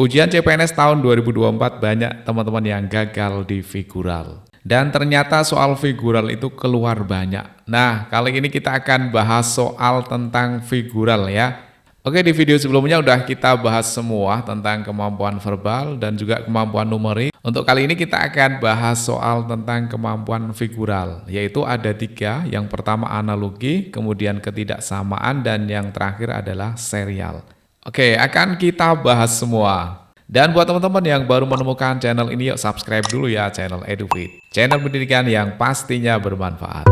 Ujian CPNS tahun 2024 banyak teman-teman yang gagal di figural. Dan ternyata soal figural itu keluar banyak. Nah, kali ini kita akan bahas soal tentang figural ya. Oke, di video sebelumnya udah kita bahas semua tentang kemampuan verbal dan juga kemampuan numerik. Untuk kali ini kita akan bahas soal tentang kemampuan figural, yaitu ada 3. Yang pertama analogi, kemudian ketidaksamaan, dan yang terakhir adalah serial. Oke, akan kita bahas semua. Dan buat teman-teman yang baru menemukan channel ini, yuk subscribe dulu ya channel EduFit. Channel pendidikan yang pastinya bermanfaat.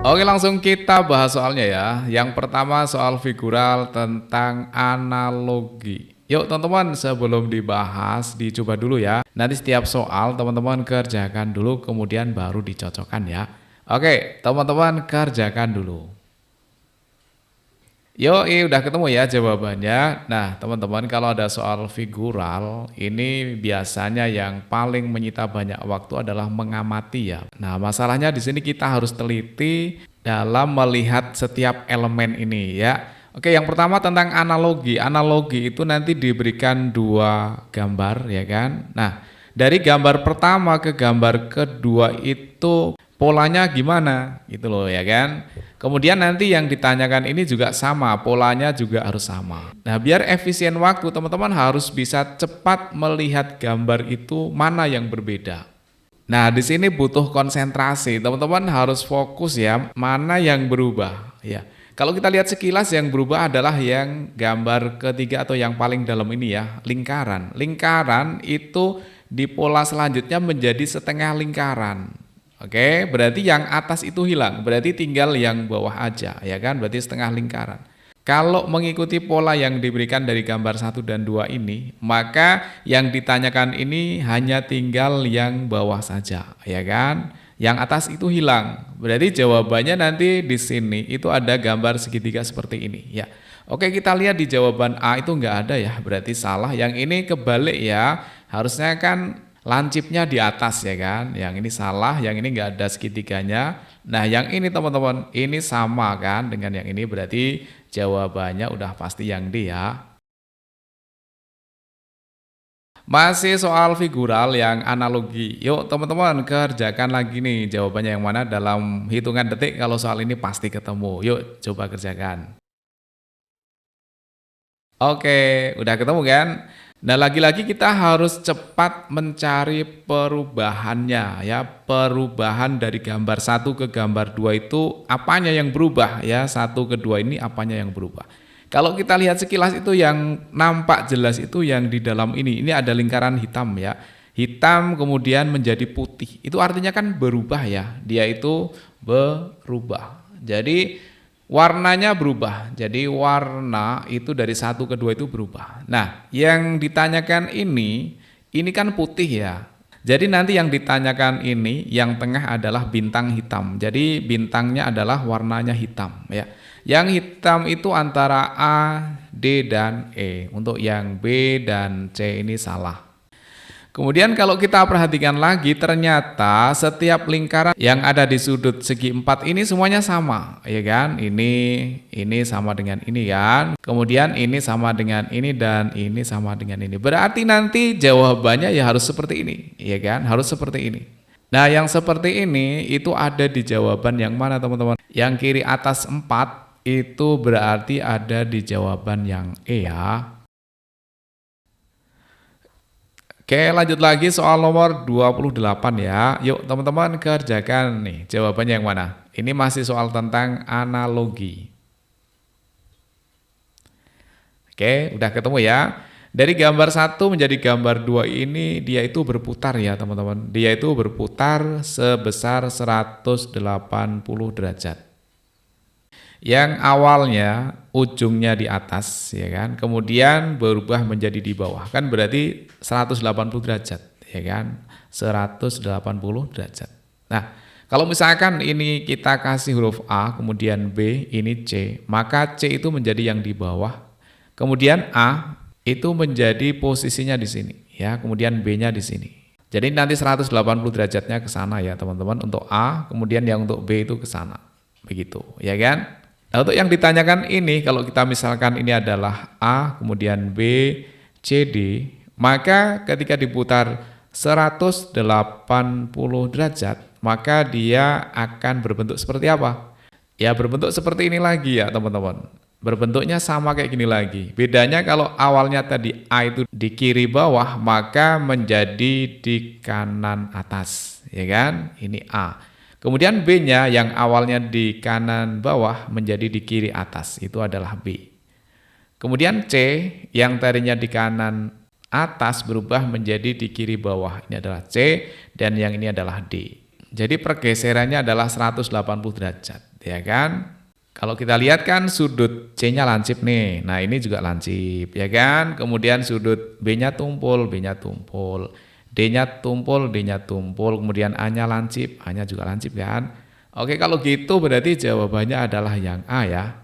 Oke, langsung kita bahas soalnya ya. Yang pertama soal figural tentang analogi. Yuk teman-teman, sebelum dibahas dicoba dulu ya. Nanti setiap soal teman-teman kerjakan dulu kemudian baru dicocokkan ya. Oke, teman-teman kerjakan dulu. Yuk, udah ketemu ya jawabannya. Nah, teman-teman kalau ada soal figural, ini biasanya yang paling menyita banyak waktu adalah mengamati ya. Nah, masalahnya di sini kita harus teliti dalam melihat setiap elemen ini ya. Oke, yang pertama tentang analogi. Analogi itu nanti diberikan 2 gambar ya kan. Nah, dari gambar pertama ke gambar kedua itu polanya gimana gitu loh ya kan. Kemudian nanti yang ditanyakan ini juga sama, polanya juga harus sama. Nah, biar efisien waktu teman-teman harus bisa cepat melihat gambar itu mana yang berbeda. Nah, di sini butuh konsentrasi. Teman-teman harus fokus ya, mana yang berubah ya. Kalau kita lihat sekilas yang berubah adalah yang gambar ketiga atau yang paling dalam ini ya, lingkaran. Lingkaran itu di pola selanjutnya menjadi setengah lingkaran. Oke, berarti yang atas itu hilang, berarti tinggal yang bawah aja ya kan, berarti setengah lingkaran. Kalau mengikuti pola yang diberikan dari gambar 1 dan 2 ini, maka yang ditanyakan ini hanya tinggal yang bawah saja ya kan. Yang atas itu hilang. Berarti jawabannya nanti di sini itu ada gambar segitiga seperti ini ya. Oke, kita lihat di jawaban A itu enggak ada ya, berarti salah. Yang ini kebalik ya. Harusnya kan lancipnya di atas ya kan. Yang ini salah, yang ini enggak ada segitiganya. Nah, yang ini teman-teman, ini sama kan dengan yang ini, berarti jawabannya udah pasti yang D ya. Masih soal figural yang analogi. Yuk teman-teman kerjakan lagi nih, jawabannya yang mana dalam hitungan detik. Kalau soal ini pasti ketemu. Yuk coba kerjakan. Oke, udah ketemu kan? Nah, lagi-lagi kita harus cepat mencari perubahannya ya. Perubahan dari gambar 1 ke gambar 2 itu apanya yang berubah ya. 1 ke 2 ini apanya yang berubah. Kalau kita lihat sekilas itu yang nampak jelas itu yang di dalam ini ada lingkaran hitam ya. Hitam kemudian menjadi putih. Itu artinya kan berubah ya. Dia itu berubah. Jadi warnanya berubah. Jadi warna itu dari 1 ke 2 itu berubah. Nah, yang ditanyakan ini kan putih ya. Jadi nanti yang ditanyakan ini yang tengah adalah bintang hitam. Jadi bintangnya adalah warnanya hitam ya. Yang hitam itu antara A, D, dan E. Untuk yang B dan C ini salah. Kemudian kalau kita perhatikan lagi, ternyata setiap lingkaran yang ada di sudut segi 4 ini semuanya sama, ya kan? Ini sama dengan ini kan? Kemudian ini sama dengan ini dan ini sama dengan ini. Berarti nanti jawabannya ya harus seperti ini, ya kan? Harus seperti ini. Nah, yang seperti ini itu ada di jawaban yang mana teman-teman? Yang kiri atas 4 itu berarti ada di jawaban yang E ya. Oke, lanjut lagi soal nomor 28 ya. Yuk teman-teman kerjakan nih, jawabannya yang mana? Ini masih soal tentang analogi. Oke, udah ketemu ya. Dari gambar 1 menjadi gambar 2 ini dia itu berputar ya teman-teman. Dia itu berputar sebesar 180 derajat. Yang awalnya ujungnya di atas ya kan, kemudian berubah menjadi di bawah, kan berarti 180 derajat ya kan, 180 derajat. Nah, kalau misalkan ini kita kasih huruf A, kemudian B, ini C, maka C itu menjadi yang di bawah, kemudian A itu menjadi posisinya di sini ya, kemudian B-nya di sini. Jadi nanti 180 derajatnya ke sana ya teman-teman untuk A, kemudian yang untuk B itu ke sana. Begitu, ya kan? Nah, untuk yang ditanyakan ini, kalau kita misalkan ini adalah A, kemudian B, C, D, maka ketika diputar 180 derajat, maka dia akan berbentuk seperti apa? Ya berbentuk seperti ini lagi ya teman-teman. Berbentuknya sama kayak gini lagi. Bedanya kalau awalnya tadi A itu di kiri bawah, maka menjadi di kanan atas, ya kan? Ini A. Kemudian B-nya yang awalnya di kanan bawah menjadi di kiri atas, itu adalah B. Kemudian C yang tadinya di kanan atas berubah menjadi di kiri bawah, ini adalah C, dan yang ini adalah D. Jadi pergeserannya adalah 180 derajat, ya kan? Kalau kita lihat kan sudut C-nya lancip nih, nah ini juga lancip, ya kan? Kemudian sudut B-nya tumpul, B-nya tumpul, D-nya tumpul, D-nya tumpul, kemudian A-nya lancip, A-nya juga lancip kan? Oke, kalau gitu berarti jawabannya adalah yang A ya.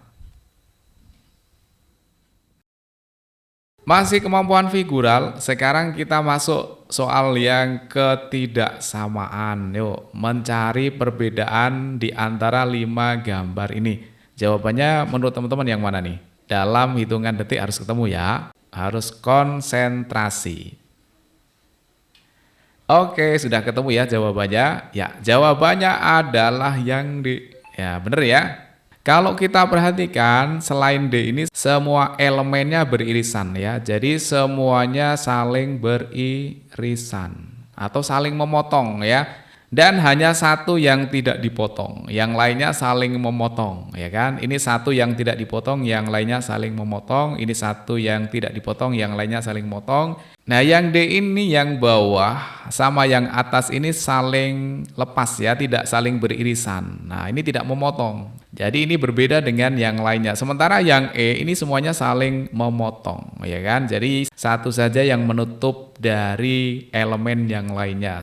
Masih kemampuan figural, sekarang kita masuk soal yang ketidaksamaan. Yuk, mencari perbedaan di antara 5 gambar ini. Jawabannya menurut teman-teman yang mana nih? Dalam hitungan detik harus ketemu ya. Harus konsentrasi. Oke, sudah ketemu ya jawabannya? Ya, jawabannya adalah yang D. Ya, bener ya. Kalau kita perhatikan, selain D ini semua elemennya beririsan ya. Jadi semuanya saling beririsan atau saling memotong ya. Dan hanya satu yang tidak dipotong, yang lainnya saling memotong, ya kan? Ini satu yang tidak dipotong, yang lainnya saling memotong. Ini satu yang tidak dipotong, yang lainnya saling memotong. Nah, yang D ini yang bawah sama yang atas ini saling lepas ya, tidak saling beririsan. Nah, ini tidak memotong. Jadi ini berbeda dengan yang lainnya. Sementara yang E ini semuanya saling memotong, ya kan? Jadi satu saja yang menutup dari elemen yang lainnya.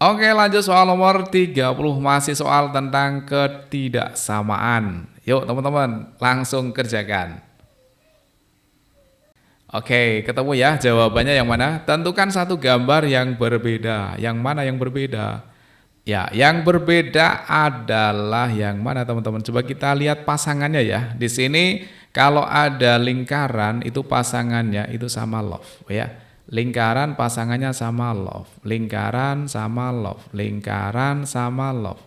Oke, lanjut soal nomor 30, masih soal tentang ketidaksamaan. Yuk teman-teman, langsung kerjakan. Oke, ketemu ya jawabannya yang mana? Tentukan satu gambar yang berbeda. Yang mana yang berbeda? Ya, yang berbeda adalah yang mana teman-teman? Coba kita lihat pasangannya ya. Di sini kalau ada lingkaran itu pasangannya itu sama love ya. Lingkaran pasangannya sama love, lingkaran sama love, lingkaran sama love,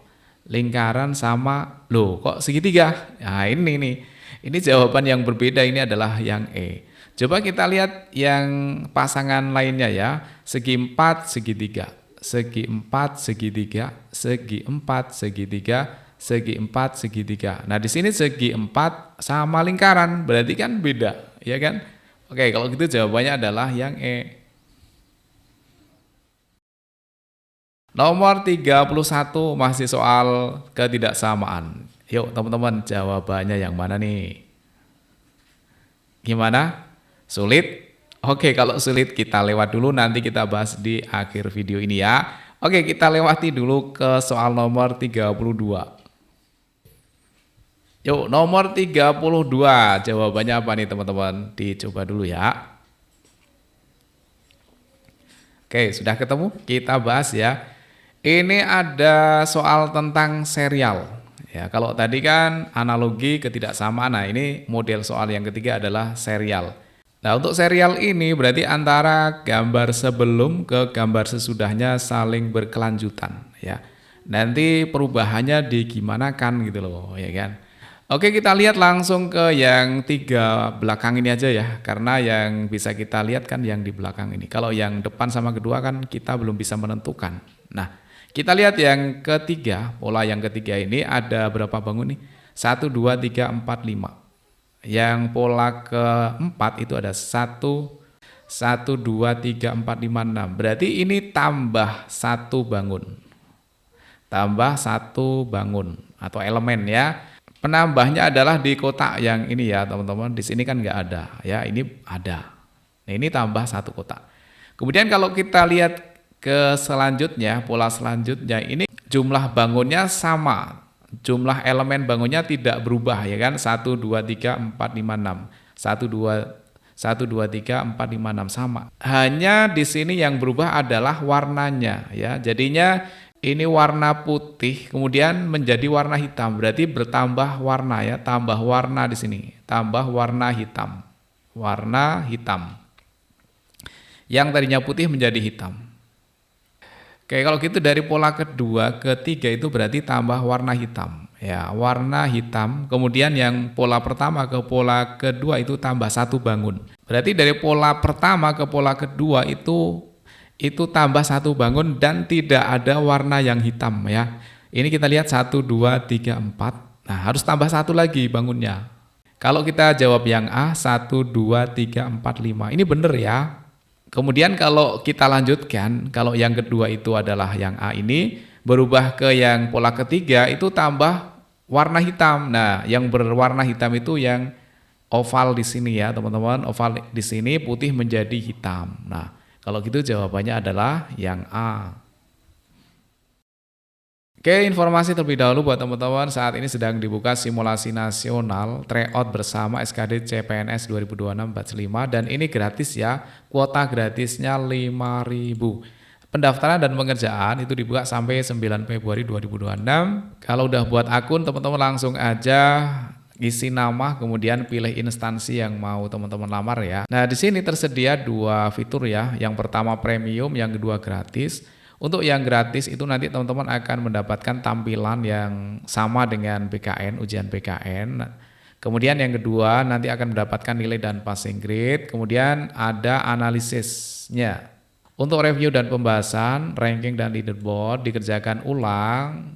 lingkaran sama, loh kok segitiga? Nah ini nih, ini jawaban yang berbeda, ini adalah yang E. Coba kita lihat yang pasangan lainnya ya, segi 4, segitiga, segi 4, segitiga, segi 4, segitiga, segi 4, segitiga. Nah di sini segi 4 sama lingkaran, berarti kan beda, ya kan? Oke, kalau gitu jawabannya adalah yang E. Nomor 31 masih soal ketidaksamaan. Yuk teman-teman, jawabannya yang mana nih? Gimana? Sulit? Oke, kalau sulit kita lewat dulu, nanti kita bahas di akhir video ini ya. Oke, kita lewati dulu ke soal nomor 32. Yuk, nomor 32, jawabannya apa nih teman-teman? Dicoba dulu ya. Oke, sudah ketemu? Kita bahas ya. Ini ada soal tentang serial. Ya, kalau tadi kan analogi ketidaksamaan, nah ini model soal yang ketiga adalah serial. Nah, untuk serial ini berarti antara gambar sebelum ke gambar sesudahnya saling berkelanjutan ya. Nanti perubahannya digimanakan gitu loh, ya kan? Oke, kita lihat langsung ke yang 3 belakang ini aja ya, karena yang bisa kita lihat kan yang di belakang ini. Kalau yang depan sama kedua kan kita belum bisa menentukan. Nah, kita lihat yang ketiga, pola yang ketiga ini ada berapa bangun nih? 1, 2, 3, 4, 5. Yang pola keempat itu ada 1, 2, 3, 4, 5, 6. Berarti ini tambah 1 bangun. Tambah 1 bangun atau elemen ya. Penambahnya adalah di kotak yang ini ya teman-teman. Di sini kan nggak ada ya, ini ada. Nah, ini tambah 1 kotak. Kemudian kalau kita lihat ke selanjutnya, pola selanjutnya ini jumlah bangunnya sama. Jumlah elemen bangunnya tidak berubah ya kan. 1, 2, 3, 4, 5, 6. 1, 2, 1, 2, 3, 4, 5, 6 sama. Hanya di sini yang berubah adalah warnanya ya. Jadinya ini warna putih kemudian menjadi warna hitam. Berarti bertambah warna ya, tambah warna di sini. Tambah warna hitam. Warna hitam. Yang tadinya putih menjadi hitam. Oke, kalau gitu dari pola kedua ke tiga itu berarti tambah warna hitam. Ya, warna hitam. Kemudian yang pola pertama ke pola kedua itu tambah 1 bangun. Berarti dari pola pertama ke pola kedua itu tambah 1 bangun dan tidak ada warna yang hitam ya. Ini kita lihat 1, 2, 3, 4. Nah, harus tambah 1 lagi bangunnya. Kalau kita jawab yang A, 1, 2, 3, 4, 5. Ini benar ya. Kemudian kalau kita lanjutkan, kalau yang kedua itu adalah yang A ini, berubah ke yang pola ketiga itu tambah warna hitam. Nah, yang berwarna hitam itu yang oval di sini ya teman-teman. Oval di sini putih menjadi hitam. Nah, kalau gitu jawabannya adalah yang A. Oke, informasi terlebih dahulu buat teman-teman, saat ini sedang dibuka simulasi nasional tryout bersama SKD CPNS 2026-45 dan ini gratis ya, kuota gratisnya 5.000. Pendaftaran dan pengerjaan itu dibuka sampai 9 Februari 2026. Kalau udah buat akun, teman-teman langsung aja isi nama, kemudian pilih instansi yang mau teman-teman lamar ya. Nah, di sini tersedia 2 fitur ya, yang pertama premium, yang kedua gratis. Untuk yang gratis itu nanti teman-teman akan mendapatkan tampilan yang sama dengan PKN, ujian PKN. Kemudian yang kedua nanti akan mendapatkan nilai dan passing grade. Kemudian ada analisisnya. Untuk review dan pembahasan, ranking dan leaderboard dikerjakan ulang.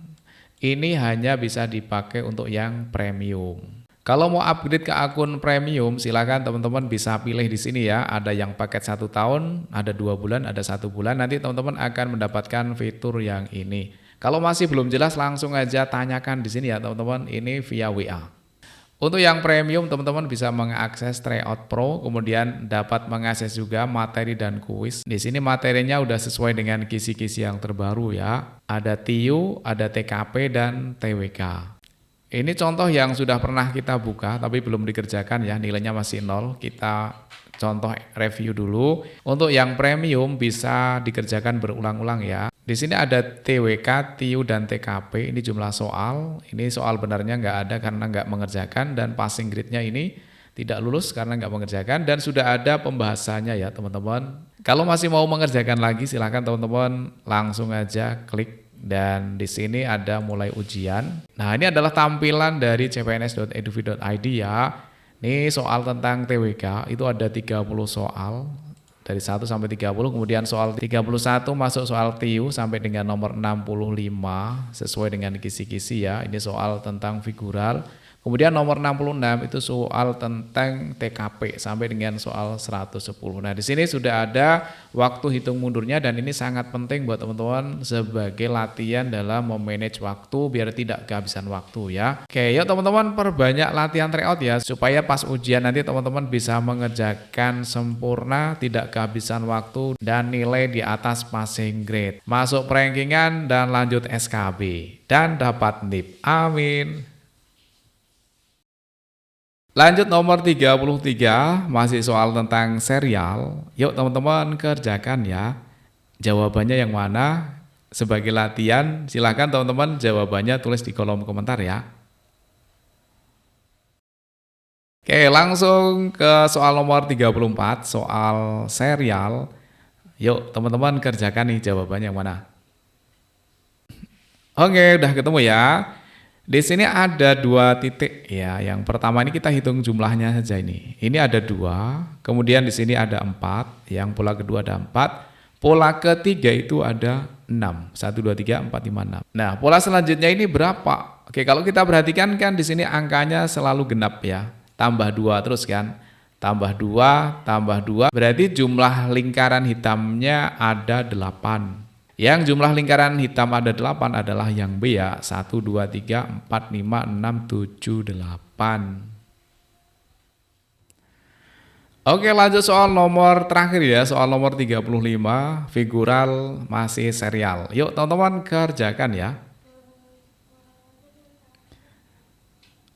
Ini hanya bisa dipakai untuk yang premium. Kalau mau upgrade ke akun premium, silakan teman-teman bisa pilih di sini ya. Ada yang paket 1 tahun, ada 2 bulan, ada 1 bulan. Nanti teman-teman akan mendapatkan fitur yang ini. Kalau masih belum jelas, langsung aja tanyakan di sini ya teman-teman. Ini via WA. Untuk yang premium, teman-teman bisa mengakses Tryout Pro, kemudian dapat mengakses juga materi dan kuis. Di sini materinya udah sesuai dengan kisi-kisi yang terbaru ya. Ada TIU, ada TKP dan TWK. Ini contoh yang sudah pernah kita buka tapi belum dikerjakan ya, nilainya masih 0. Kita contoh review dulu. Untuk yang premium bisa dikerjakan berulang-ulang ya. Di sini ada TWK, TIU dan TKP. Ini jumlah soal. Ini soal benarnya nggak ada karena nggak mengerjakan dan passing grade-nya ini tidak lulus karena nggak mengerjakan dan sudah ada pembahasannya ya teman-teman. Kalau masih mau mengerjakan lagi silakan teman-teman langsung aja klik. Dan di sini ada mulai ujian. Nah, ini adalah tampilan dari cpns.edu.id ya. Ini soal tentang TWK, itu ada 30 soal dari 1 sampai 30. Kemudian soal 31 masuk soal TIU sampai dengan nomor 65 sesuai dengan kisi-kisi ya. Ini soal tentang figural. Kemudian nomor 66 itu soal tentang TKP sampai dengan soal 110. Nah, di sini sudah ada waktu hitung mundurnya dan ini sangat penting buat teman-teman sebagai latihan dalam memanage waktu biar tidak kehabisan waktu ya. Oke, yuk teman-teman perbanyak latihan tryout ya supaya pas ujian nanti teman-teman bisa mengerjakan sempurna, tidak kehabisan waktu dan nilai di atas passing grade. Masuk perankingan dan lanjut SKB dan dapat NIP. Amin. Lanjut nomor 33, masih soal tentang serial. Yuk teman-teman kerjakan ya. Jawabannya yang mana? Sebagai latihan, silahkan teman-teman jawabannya tulis di kolom komentar ya. Oke, langsung ke soal nomor 34, soal serial. Yuk teman-teman kerjakan nih jawabannya yang mana. Oke, udah ketemu ya. Di sini ada 2 titik ya. Yang pertama ini kita hitung jumlahnya saja ini. Ini ada 2, kemudian di sini ada 4, yang pola kedua ada 4, pola ketiga itu ada 6. 1 2 3 4 5 6. Nah, pola selanjutnya ini berapa? Oke, kalau kita perhatikan kan di sini angkanya selalu genap ya. Tambah 2 terus kan. Tambah 2, tambah 2, berarti jumlah lingkaran hitamnya ada 8. Yang jumlah lingkaran hitam ada 8 adalah yang B ya. 1, 2, 3, 4, 5, 6, 7, 8. Oke, lanjut soal nomor terakhir ya. Soal nomor 35, figural masih serial. Yuk teman-teman kerjakan ya.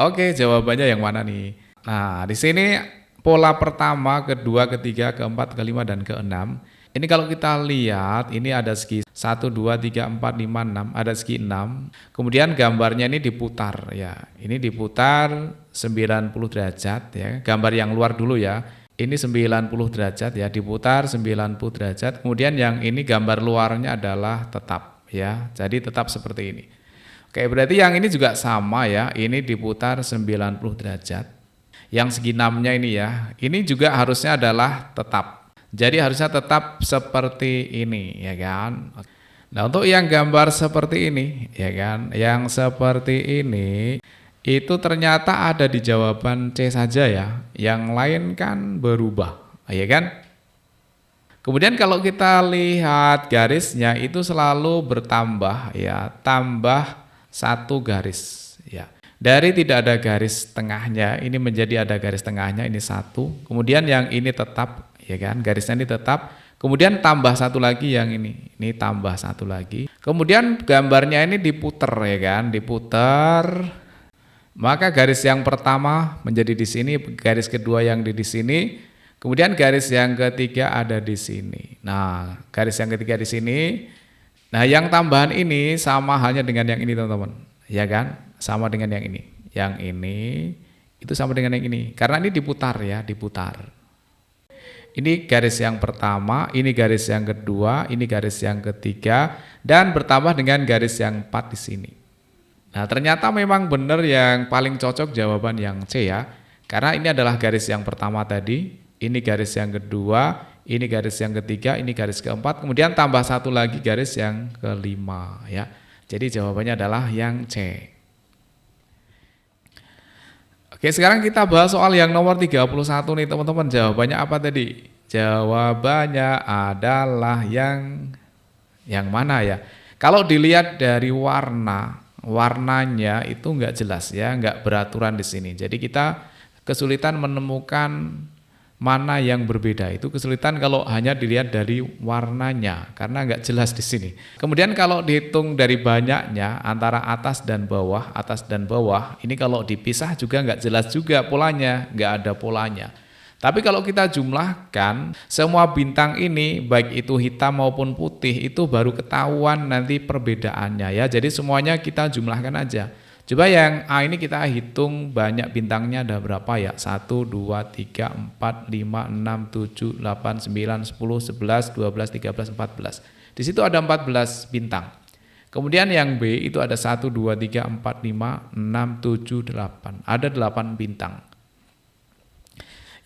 Oke, jawabannya yang mana nih? Nah, di sini pola pertama, kedua, ketiga, keempat, kelima, dan keenam. Ini kalau kita lihat, ini ada segi 1, 2, 3, 4, 5, 6, ada segi 6. Kemudian gambarnya ini diputar ya. Ini diputar 90 derajat ya. Gambar yang luar dulu ya. Ini 90 derajat ya, diputar 90 derajat. Kemudian yang ini gambar luarnya adalah tetap ya. Jadi tetap seperti ini. Oke, berarti yang ini juga sama ya. Ini diputar 90 derajat. Yang segi 6-nya ini ya. Ini juga harusnya adalah tetap. Jadi harusnya tetap seperti ini ya kan. Nah, untuk yang gambar seperti ini ya kan, yang seperti ini itu ternyata ada di jawaban C saja ya. Yang lain kan berubah, ya kan? Kemudian kalau kita lihat garisnya itu selalu bertambah ya, tambah 1 garis ya. Dari tidak ada garis tengahnya, ini menjadi ada garis tengahnya, ini 1. Kemudian yang ini tetap ya kan, garisnya ini tetap. Kemudian tambah 1 lagi yang ini tambah 1 lagi. Kemudian gambarnya ini diputer ya kan, diputer. Maka garis yang pertama menjadi di sini, garis kedua yang di sini, kemudian garis yang ketiga ada di sini. Nah, garis yang ketiga di sini. Nah, yang tambahan ini sama halnya dengan yang ini teman-teman, ya kan? Sama dengan yang ini. Yang ini itu sama dengan yang ini, karena ini diputar ya, diputar. Ini garis yang pertama, ini garis yang kedua, ini garis yang ketiga, dan bertambah dengan garis yang 4 di sini. Nah, ternyata memang benar yang paling cocok jawaban yang C ya. Karena ini adalah garis yang pertama tadi, ini garis yang kedua, ini garis yang ketiga, ini garis keempat, kemudian tambah 1 lagi garis yang kelima ya. Jadi jawabannya adalah yang C. Oke, sekarang kita bahas soal yang nomor 31 nih teman-teman. Jawabannya apa tadi? Jawabannya adalah yang mana ya? Kalau dilihat dari warnanya itu enggak jelas ya, enggak beraturan di sini. Jadi kita kesulitan menemukan mana yang berbeda. Itu kesulitan kalau hanya dilihat dari warnanya karena enggak jelas di sini. Kemudian kalau dihitung dari banyaknya antara atas dan bawah, ini kalau dipisah juga enggak jelas juga polanya, enggak ada polanya. Tapi kalau kita jumlahkan semua bintang ini, baik itu hitam maupun putih, itu baru ketahuan nanti perbedaannya ya. Jadi semuanya kita jumlahkan aja. Coba yang A ini kita hitung banyak bintangnya ada berapa ya? 1, 2, 3, 4, 5, 6, 7, 8, 9, 10, 11, 12, 13, 14. Di situ ada 14 bintang. Kemudian yang B itu ada 1, 2, 3, 4, 5, 6, 7, 8. Ada 8 bintang.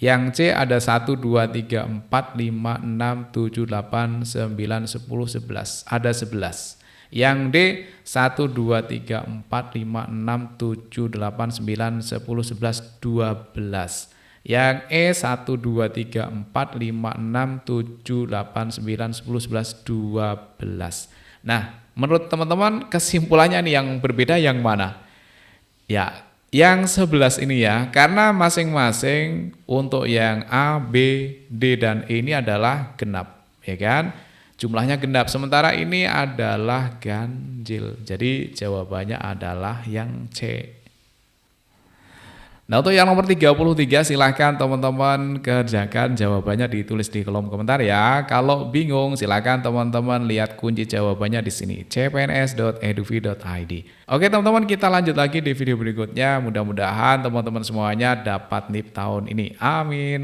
Yang C ada 1, 2, 3, 4, 5, 6, 7, 8, 9, 10, 11. Ada 11. Yang D 1, 2, 3, 4, 5, 6, 7, 8, 9, 10, 11, 12. Yang E 1, 2, 3, 4, 5, 6, 7, 8, 9, 10, 11, 12. Nah, menurut teman-teman kesimpulannya nih yang berbeda yang mana? Ya, yang 11 ini ya, karena masing-masing untuk yang A, B, D, dan E ini adalah genap, ya kan? Jumlahnya genap, sementara ini adalah ganjil. Jadi jawabannya adalah yang C. Nah, untuk yang nomor 33 silahkan teman-teman kerjakan jawabannya ditulis di kolom komentar ya. Kalau bingung silahkan teman-teman lihat kunci jawabannya di sini cpns.eduvi.id. Oke teman-teman, kita lanjut lagi di video berikutnya. Mudah-mudahan teman-teman semuanya dapat NIP tahun ini. Amin.